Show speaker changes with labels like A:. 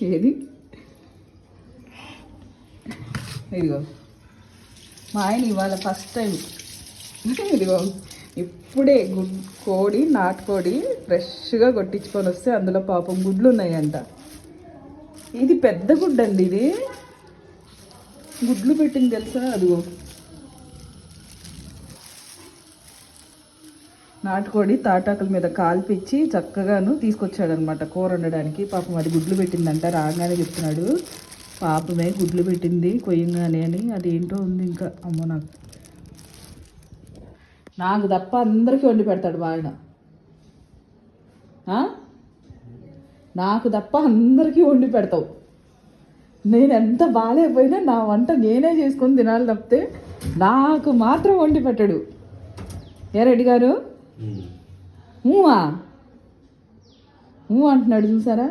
A: ఏది ఇదిగో మా ఆయన ఇవాళ ఫస్ట్ టైం ఇదిగో ఇప్పుడే కోడి నాటుకోడి ఫ్రెష్గా కొట్టించుకొని వస్తే అందులో పాపం గుడ్లు ఉన్నాయంట. ఇది పెద్ద గుడ్డు అండి, ఇది గుడ్లు పెట్టింది తెలుసా. అదిగో నాటుకోడి తాటాకుల మీద కాల్పిచ్చి చక్కగాను తీసుకొచ్చాడనమాట కూర వండడానికి. పాపం అది గుడ్లు పెట్టిందంట. రాగానే చెప్తున్నాడు పాపమే గుడ్లు పెట్టింది కొయ్యంగానే అని. అదేంటో ఉంది ఇంకా. అమ్మో నాకు తప్ప అందరికీ వండి పెడతాడు మా ఆయన. నాకు తప్ప అందరికీ వండి పెడతావు. నేను ఎంత బాగాలేకపోయినా నా వంట నేనే చేసుకొని తినాలి తప్పితే నాకు మాత్రం వండి పెట్టాడు. ఏ రెడ్డి గారు అంటున్నాడు చూసారా.